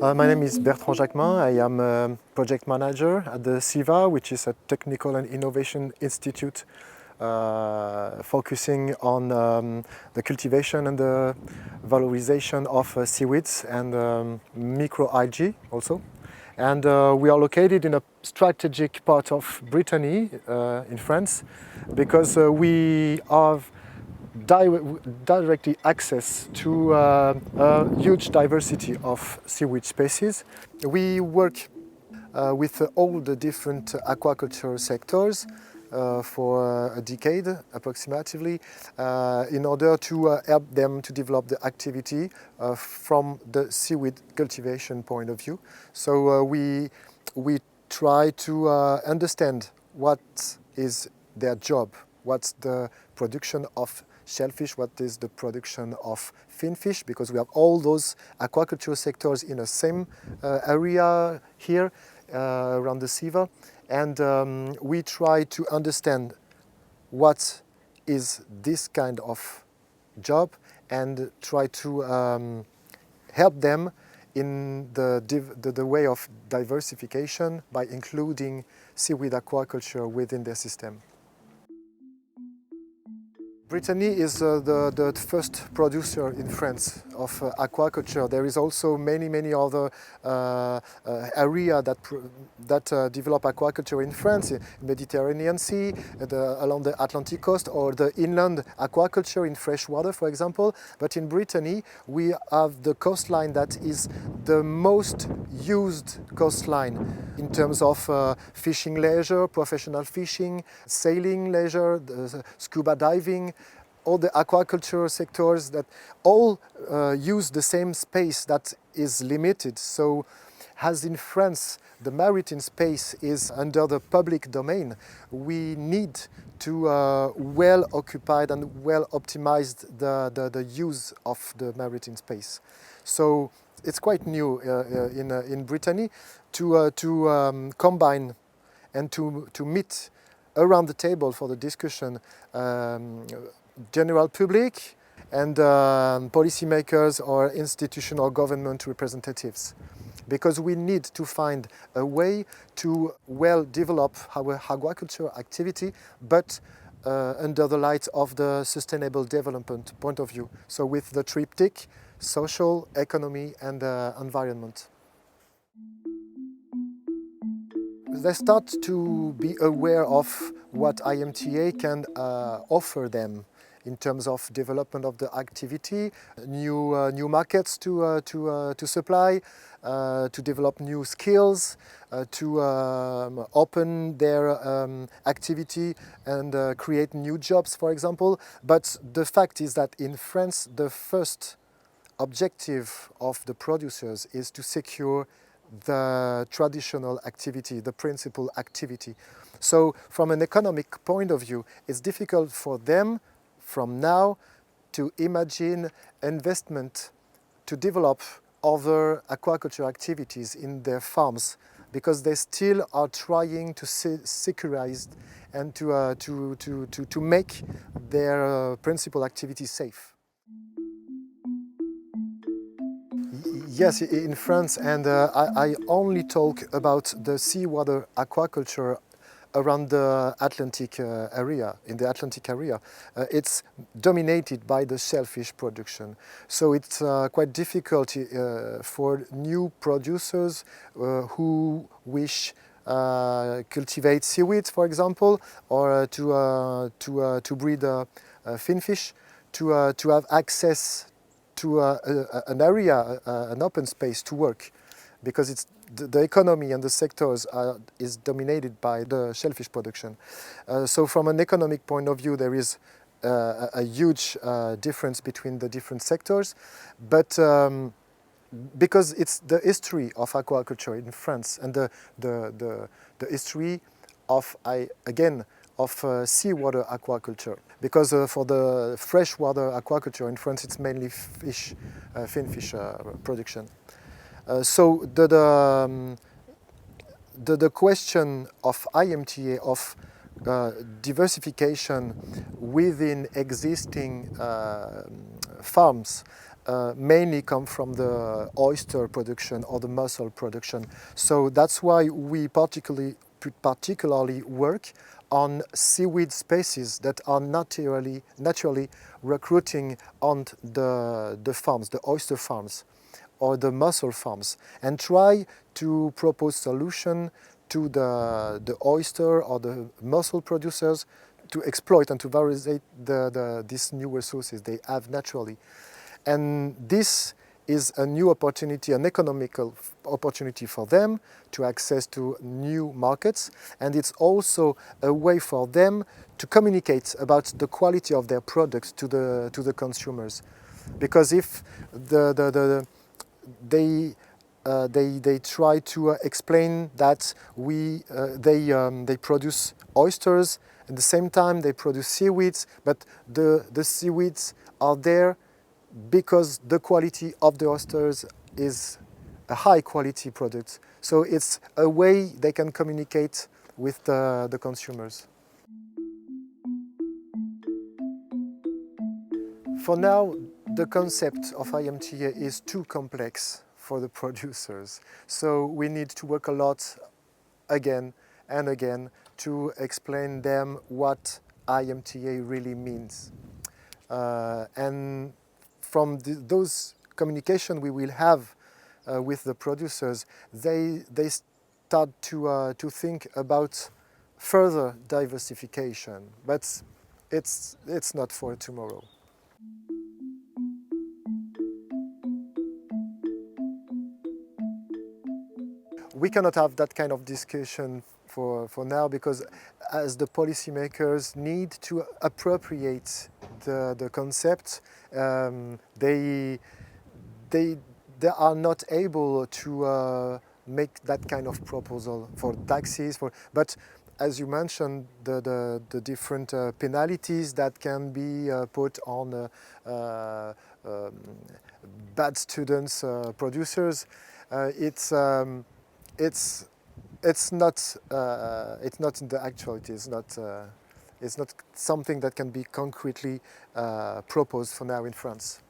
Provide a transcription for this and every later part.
My name is Bertrand Jacquemin. I am a project manager at the CEVA, which is a technical and innovation institute focusing on the cultivation and the valorization of seaweeds and microalgae also. And we are located in a strategic part of Brittany in France because we have directly access to a huge diversity of seaweed species. We work with all the different aquaculture sectors for a decade approximately in order to help them to develop the activity from the seaweed cultivation point of view. So we try to understand what is their job, what's the production of shellfish, what is the production of finfish, because we have all those aquaculture sectors in the same area here around the CEVA. And we try to understand what is this kind of job and try to help them in the way of diversification by including seaweed aquaculture within their system. Brittany is the first producer in France of aquaculture. There is also many other areas that develop aquaculture in France, in the Mediterranean Sea, along the Atlantic coast, or the inland aquaculture in freshwater, for example. But in Brittany, we have the coastline that is the most used coastline in terms of fishing leisure, professional fishing, sailing leisure, scuba diving. All the aquaculture sectors that all use the same space that is limited. So as in France, the maritime space is under the public domain, we need to well occupied and well optimized the use of the maritime space. So it's quite new in Brittany to combine and to meet around the table for the discussion general public and policymakers or institutional government representatives, because we need to find a way to well develop our aquaculture activity, but under the light of the sustainable development point of view. So with the triptych, social, economy and environment. They start to be aware of what IMTA can offer them in terms of development of the activity, new markets to supply, to develop new skills, to open their activity and create new jobs, for example. But the fact is that in France, the first objective of the producers is to secure the traditional activity, the principal activity. So from an economic point of view, it's difficult for them from now to imagine investment to develop other aquaculture activities in their farms, because they still are trying to securize and to make their principal activity safe. Yes, in France, and I only talk about the seawater aquaculture around the Atlantic area, in the Atlantic area. It's dominated by the shellfish production. So it's quite difficult for new producers who wish cultivate seaweeds, for example, or to breed finfish, to have access to an area, an open space to work, because it's the economy and the sectors is dominated by the shellfish production. So from an economic point of view, there is a huge difference between the different sectors, but because it's the history of aquaculture in France and the history of, seawater aquaculture. Because for the freshwater aquaculture in France, it's mainly fish, finfish production. So the question of IMTA of diversification within existing farms mainly come from the oyster production or the mussel production. So that's why we particularly work on seaweed species that are naturally recruiting on the farms, the oyster farms or the mussel farms, and try to propose solution to the oyster or the mussel producers to exploit and to valorise these new resources they have naturally. And this is a new opportunity, an economical opportunity for them to access to new markets, and it's also a way for them to communicate about the quality of their products to the consumers. Because if they try to explain that they produce oysters, at the same time they produce seaweeds, but the seaweeds are there because the quality of the oysters is a high quality product. So it's a way they can communicate with the consumers. For now, the concept of IMTA is too complex for the producers. So we need to work a lot again and again to explain them what IMTA really means. And from those communication we will have with the producers, they start to think about further diversification, but it's not for tomorrow. We cannot have that kind of discussion for now, because as the policymakers need to appropriate the concept, they are not able to make that kind of proposal for taxes. But as you mentioned, the different penalties that can be put on bad students, producers, it's not in the actuality. It's not something that can be concretely proposed for now in France.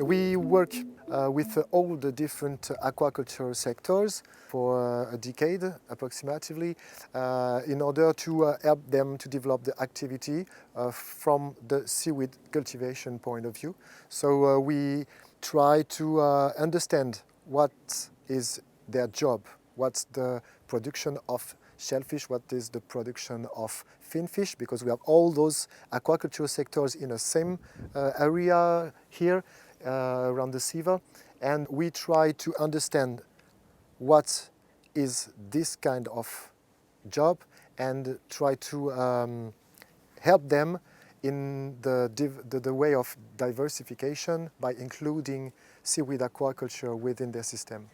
We work with all the different aquaculture sectors for a decade approximately in order to help them to develop the activity from the seaweed cultivation point of view. So we try to understand what is their job, what's the production of shellfish, what is the production of finfish, because we have all those aquaculture sectors in the same area here around the CEVA, and we try to understand what is this kind of job and try to help them in the way of diversification by including seaweed aquaculture within their system.